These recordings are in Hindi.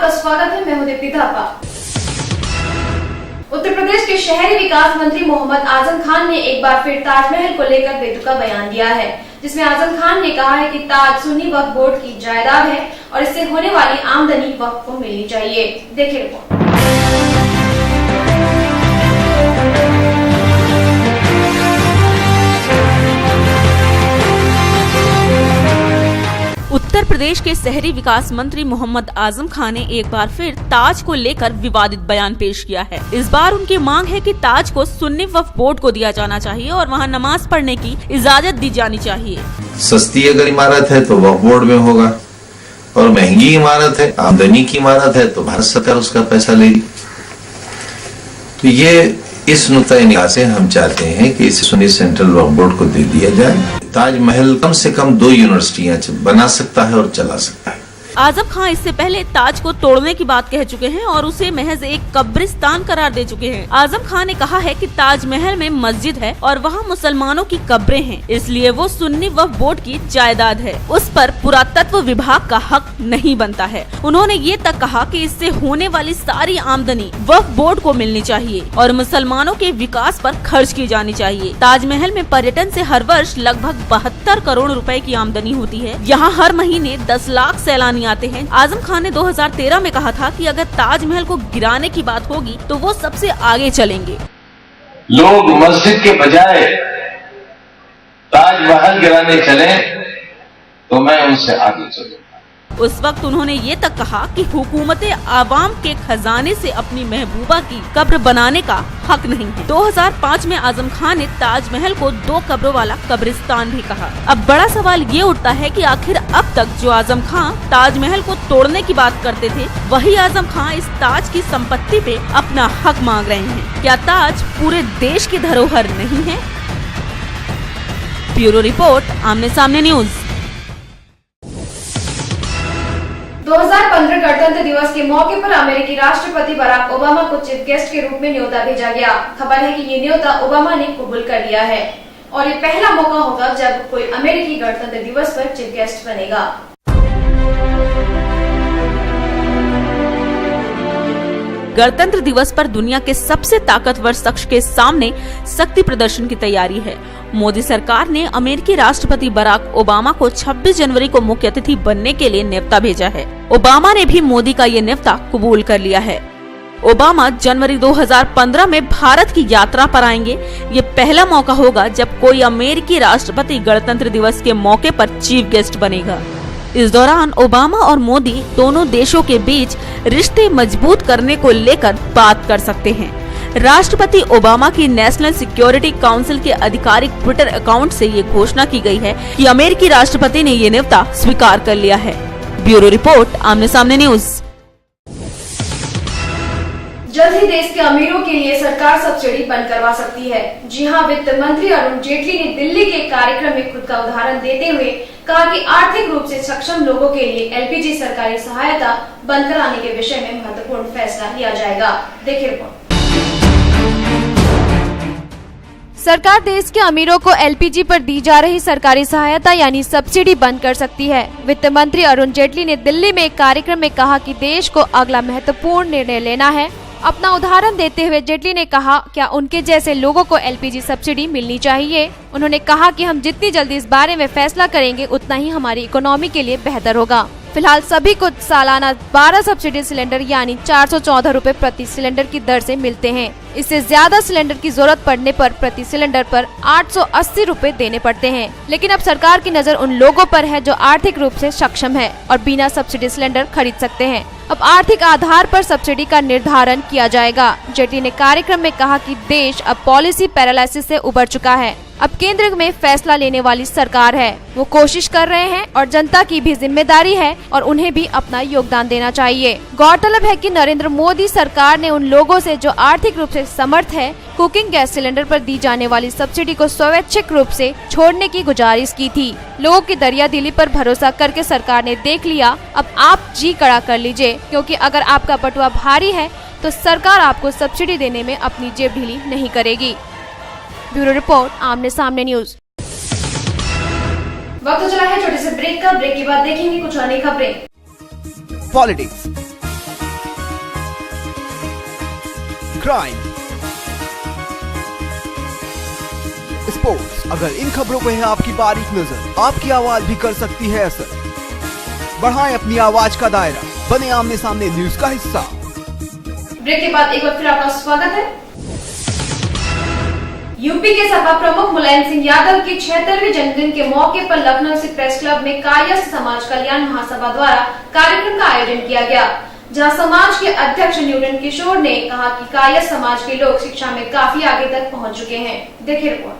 आपका स्वागत है। मैं हूं दीप्ति थापा। उत्तर प्रदेश के शहरी विकास मंत्री मोहम्मद आजम खान ने एक बार फिर ताजमहल को लेकर बेतुका बयान दिया है, जिसमें आजम खान ने कहा है कि ताज सुन्नी वक्फ बोर्ड की जायदाद है और इससे होने वाली आमदनी वक्फ को मिलनी चाहिए। देखिए रिपोर्ट। उत्तर प्रदेश के शहरी विकास मंत्री मोहम्मद आजम खान ने एक बार फिर ताज को लेकर विवादित बयान पेश किया है। इस बार उनकी मांग है कि ताज को सुन्नी वक्फ बोर्ड को दिया जाना चाहिए और वहां नमाज पढ़ने की इजाजत दी जानी चाहिए। सस्ती अगर इमारत है तो वक्फ बोर्ड में होगा और महंगी इमारत है, आमदनी की इमारत है तो भारत सरकार उसका पैसा लेगी। तो ये इस नुक्ता निगाह से हम चाहते हैं कि इसे सुन्नी सेंट्रल वक्फ बोर्ड को दे दिया जाए। ताजमहल कम से कम 2 यूनिवर्सिटियां बना सकता है और चला सकता है। आजम खान इससे पहले ताज को तोड़ने की बात कह चुके हैं और उसे महज एक कब्रिस्तान करार दे चुके हैं। आजम खान ने कहा है कि ताजमहल में मस्जिद है और वहाँ मुसलमानों की कब्रें हैं, इसलिए वो सुन्नी वक्फ बोर्ड की जायदाद है, उस पर पुरातत्व विभाग का हक नहीं बनता है। उन्होंने ये तक कहा कि इससे होने वाली सारी आमदनी वक्फ बोर्ड को मिलनी चाहिए और मुसलमानों के विकास पर खर्च की जानी चाहिए। ताजमहल में पर्यटन से हर वर्ष लगभग 72 करोड़ रुपए की आमदनी होती है। यहाँ हर महीने 10 लाख सैलानी आते हैं। आजम खान ने 2013 में कहा था कि अगर ताजमहल को गिराने की बात होगी तो वो सबसे आगे चलेंगे। लोग मस्जिद के बजाय ताजमहल गिराने चले तो मैं उनसे आगे चलूंगा। उस वक्त उन्होंने ये तक कहा कि हुकूमतें आवाम के खजाने से अपनी महबूबा की कब्र बनाने का हक नहीं है। 2005 में आजम खान ने ताजमहल को 2 कब्रों वाला कब्रिस्तान भी कहा। अब बड़ा सवाल ये उठता है कि आखिर अब तक जो आजम खान ताजमहल को तोड़ने की बात करते थे, वही आजम खान इस ताज की संपत्ति पे अपना हक मांग रहे हैं। क्या ताज पूरे देश की धरोहर नहीं है? ब्यूरो रिपोर्ट, आमने सामने न्यूज। 2015 गणतंत्र दिवस के मौके पर अमेरिकी राष्ट्रपति बराक ओबामा को चीफ गेस्ट के रूप में न्योता भेजा गया। खबर है कि ये न्योता ओबामा ने कबूल कर लिया है और ये पहला मौका होगा जब कोई अमेरिकी गणतंत्र दिवस पर चीफ गेस्ट बनेगा। गणतंत्र दिवस पर दुनिया के सबसे ताकतवर शख्स के सामने शक्ति प्रदर्शन की तैयारी है। मोदी सरकार ने अमेरिकी राष्ट्रपति बराक ओबामा को 26 जनवरी को मुख्य अतिथि बनने के लिए न्योता भेजा है। ओबामा ने भी मोदी का ये न्योता कबूल कर लिया है। ओबामा जनवरी 2015 में भारत की यात्रा पर आएंगे। ये पहला मौका होगा जब कोई अमेरिकी राष्ट्रपति गणतंत्र दिवस के मौके पर चीफ गेस्ट बनेगा। इस दौरान ओबामा और मोदी दोनों देशों के बीच रिश्ते मजबूत करने को लेकर बात कर सकते हैं। राष्ट्रपति ओबामा की नेशनल सिक्योरिटी काउंसिल के आधिकारिक ट्विटर अकाउंट से ये घोषणा की गई है कि अमेरिकी राष्ट्रपति ने ये न्योता स्वीकार कर लिया है। ब्यूरो रिपोर्ट, आमने सामने न्यूज। जल्द ही देश के अमीरों के लिए सरकार सब्सिडी बंद करवा सकती है। जी हां, वित्त मंत्री अरुण जेटली ने दिल्ली के कार्यक्रम में खुद का उदाहरण देते हुए कहा कि आर्थिक रूप से सक्षम लोगों के लिए एलपीजी सरकारी सहायता बंद कराने के विषय में महत्वपूर्ण फैसला लिया जाएगा। देखिए रिपोर्ट। सरकार देश के अमीरों को एलपीजी पर दी जा रही सरकारी सहायता यानी सब्सिडी बंद कर सकती है। वित्त मंत्री अरुण जेटली ने दिल्ली में एक कार्यक्रम में कहा कि देश को अगला महत्वपूर्ण निर्णय लेना है। अपना उदाहरण देते हुए जेटली ने कहा, क्या उनके जैसे लोगों को एलपीजी सब्सिडी मिलनी चाहिए? उन्होंने कहा कि हम जितनी जल्दी इस बारे में फैसला करेंगे उतना ही हमारी इकोनॉमी के लिए बेहतर होगा। फिलहाल सभी को सालाना 12 सब्सिडी सिलेंडर यानी 414 रुपए प्रति सिलेंडर की दर से मिलते हैं। इससे ज्यादा सिलेंडर की जरूरत पड़ने पर प्रति सिलेंडर पर 880 रुपए देने पड़ते हैं। लेकिन अब सरकार की नजर उन लोगों पर है जो आर्थिक रूप से सक्षम है और बिना सब्सिडी सिलेंडर खरीद सकते हैं। अब आर्थिक आधार पर सब्सिडी का निर्धारण किया जाएगा। जेटली ने कार्यक्रम में कहा कि देश अब पॉलिसी पैरालिसिस से उबर चुका है। अब केंद्र में फैसला लेने वाली सरकार है, वो कोशिश कर रहे हैं और जनता की भी जिम्मेदारी है और उन्हें भी अपना योगदान देना चाहिए। गौरतलब है कि नरेंद्र मोदी सरकार ने उन लोगों से जो आर्थिक रूप से समर्थ है कुकिंग गैस सिलेंडर पर दी जाने वाली सब्सिडी को स्वैच्छिक रूप से छोड़ने की गुजारिश की थी। लोगों की दरियादिली पर भरोसा करके सरकार ने देख लिया, अब आप जी कड़ा कर लीजिए, क्योंकि अगर आपका बटुआ भारी है तो सरकार आपको सब्सिडी देने में अपनी जेब ढीली नहीं करेगी। ब्यूरो रिपोर्ट, आमने सामने न्यूज। वक्त तो चला है छोटे से ब्रेक का। ब्रेक के बाद देखेंगे कुछ अन्य खबरें। Politics, crime, sports. अगर इन खबरों पे है आपकी बारीक नजर, आपकी आवाज भी कर सकती है असर। बढ़ाएं अपनी आवाज का दायरा, बने आमने सामने न्यूज का हिस्सा। ब्रेक के बाद एक बार फिर आपका स्वागत है। यूपी के सपा प्रमुख मुलायम सिंह यादव के 76वें जन्मदिन के मौके पर लखनऊ स्थित प्रेस क्लब में कायस्थ समाज कल्याण महासभा द्वारा कार्यक्रम का आयोजन किया गया, जहां समाज के अध्यक्ष न्यूटन किशोर ने कहा कि कायस्थ समाज के लोग शिक्षा में काफी आगे तक पहुंच चुके हैं। देखिए रिपोर्ट।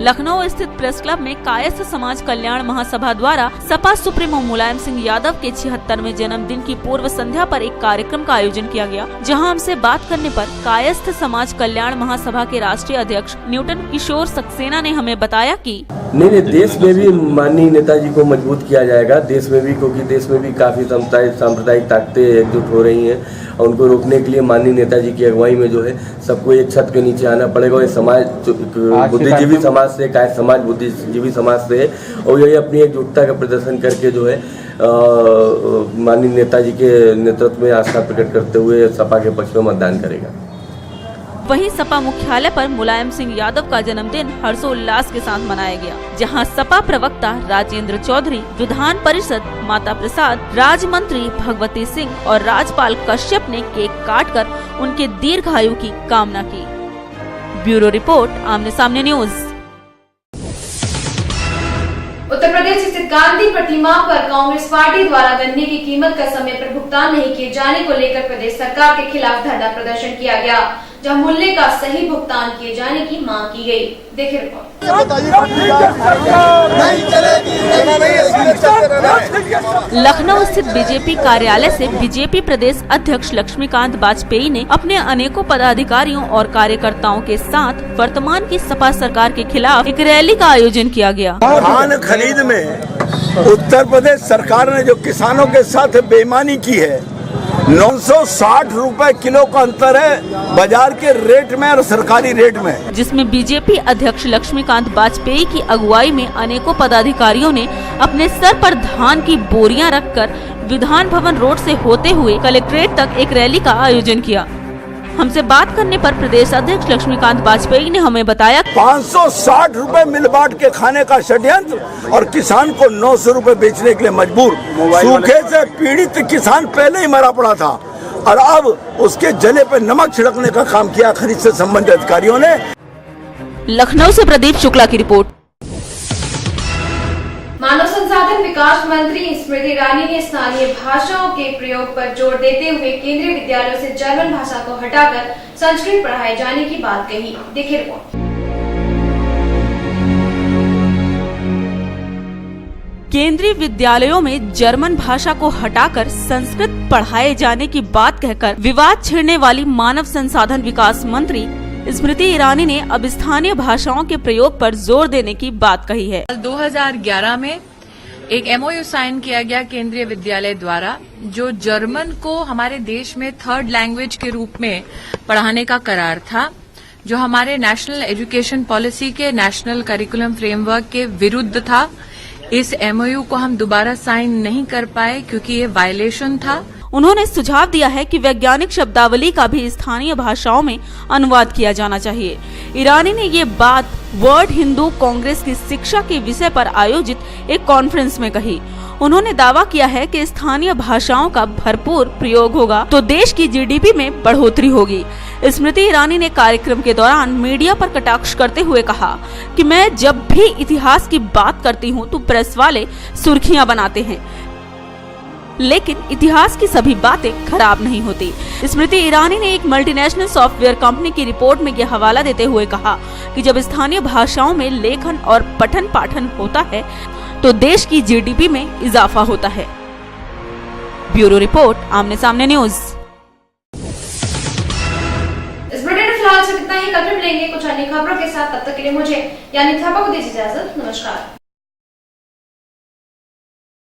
लखनऊ स्थित प्रेस क्लब में कायस्थ समाज कल्याण महासभा द्वारा सपा सुप्रीमो मुलायम सिंह यादव के 76वें जन्मदिन की पूर्व संध्या पर एक कार्यक्रम का आयोजन किया गया, जहां हमसे बात करने पर कायस्थ समाज कल्याण महासभा के राष्ट्रीय अध्यक्ष न्यूटन किशोर सक्सेना ने हमें बताया कि नहीं, देश में भी माननीय नेताजी को मजबूत किया जाएगा, देश में भी, क्योंकि देश में भी काफी सांप्रदायिक ताकतें एकजुट हो रही हैं और उनको रोकने के लिए माननीय नेताजी की अगुवाई में जो है सबको एक छत के नीचे आना पड़ेगा। और समाज बुद्धिजीवी समाज से, कायस्थ समाज बुद्धिजीवी समाज से, और यही अपनी एकजुटता का प्रदर्शन करके जो है माननीय नेताजी के नेतृत्व में आस्था प्रकट करते हुए सपा के पक्ष में मतदान करेगा। वहीं सपा मुख्यालय पर मुलायम सिंह यादव का जन्मदिन हर्षोल्लास के साथ मनाया गया, जहां सपा प्रवक्ता राजेंद्र चौधरी, विधान परिषद माता प्रसाद, राज्य मंत्री भगवती सिंह और राज्यपाल कश्यप ने केक काटकर उनके दीर्घायु की कामना की। ब्यूरो रिपोर्ट, आमने सामने न्यूज। उत्तर प्रदेश स्थित गांधी प्रतिमा पर कांग्रेस पार्टी द्वारा गन्ने की कीमत का समय पर भुगतान नहीं किए जाने को लेकर प्रदेश सरकार के खिलाफ धरना प्रदर्शन किया गया, जहां मूल्य का सही भुगतान किए जाने की मांग की गई। देखिए रिपोर्ट। लखनऊ स्थित बीजेपी कार्यालय से बीजेपी प्रदेश अध्यक्ष लक्ष्मीकांत वाजपेयी ने अपने अनेकों पदाधिकारियों और कार्यकर्ताओं के साथ वर्तमान की सपा सरकार के खिलाफ एक रैली का आयोजन किया गया। धान खरीद में उत्तर प्रदेश सरकार ने जो किसानों के साथ बेईमानी की है, 960 रुपए किलो का अंतर है बाजार के रेट में और सरकारी रेट में, जिसमें बीजेपी अध्यक्ष लक्ष्मीकांत वाजपेयी की अगुवाई में अनेकों पदाधिकारियों ने अपने सर पर धान की बोरियां रखकर विधान भवन रोड से होते हुए कलेक्ट्रेट तक एक रैली का आयोजन किया। हमसे बात करने पर प्रदेश अध्यक्ष लक्ष्मीकांत वाजपेयी ने हमें बताया 560 रुपए मिल बांट के खाने का षड्यंत्र और किसान को 900 रुपए बेचने के लिए मजबूर। सूखे से पीड़ित किसान पहले ही मरा पड़ा था और अब उसके जले पे नमक छिड़कने का काम किया खरीद से संबंधित अधिकारियों ने। लखनऊ से प्रदीप शुक्ला की रिपोर्ट। मानव संसाधन विकास मंत्री स्मृति ईरानी ने स्थानीय भाषाओं के प्रयोग पर जोर देते हुए केंद्रीय विद्यालयों से जर्मन भाषा को हटाकर संस्कृत पढ़ाए जाने की बात कही। देखिए रिपोर्ट। केंद्रीय विद्यालयों में जर्मन भाषा को हटाकर संस्कृत पढ़ाए जाने की बात कहकर विवाद छेड़ने वाली मानव संसाधन विकास मंत्री स्मृति ईरानी ने अब स्थानीय भाषाओं के प्रयोग पर जोर देने की बात कही है। 2011 में एक MOU साइन किया गया केंद्रीय विद्यालय द्वारा, जो जर्मन को हमारे देश में थर्ड लैंग्वेज के रूप में पढ़ाने का करार था, जो हमारे नेशनल एजुकेशन पॉलिसी के नेशनल करिकुलम फ्रेमवर्क के विरुद्ध था। इस MOU को हम दोबारा साइन नहीं कर पाए क्योंकि ये वायलेशन था। उन्होंने सुझाव दिया है कि वैज्ञानिक शब्दावली का भी स्थानीय भाषाओं में अनुवाद किया जाना चाहिए। ईरानी ने ये बात वर्ल्ड हिंदू कांग्रेस की शिक्षा के विषय पर आयोजित एक कॉन्फ्रेंस में कही। उन्होंने दावा किया है कि स्थानीय भाषाओं का भरपूर प्रयोग होगा तो देश की GDP में बढ़ोतरी होगी। स्मृति ईरानी ने कार्यक्रम के दौरान मीडिया पर कटाक्ष करते हुए कहा कि मैं जब भी इतिहास की बात करती हूं तो प्रेस वाले सुर्खियां बनाते हैं, लेकिन इतिहास की सभी बातें खराब नहीं होती। स्मृति ईरानी ने एक मल्टीनेशनल सॉफ्टवेयर कंपनी की रिपोर्ट में यह हवाला देते हुए कहा कि जब स्थानीय भाषाओं में लेखन और पठन पाठन होता है तो देश की GDP में इजाफा होता है। ब्यूरो रिपोर्ट, आमने सामने न्यूज। इस बुलेटिन में फिलहाल सिर्फ इतना ही। कल फिर मिलेंगे कुछ अन्य खबरों के साथ। तब तक के लिए मुझे यानी थापा को दीजिए इजाजत। नमस्कार।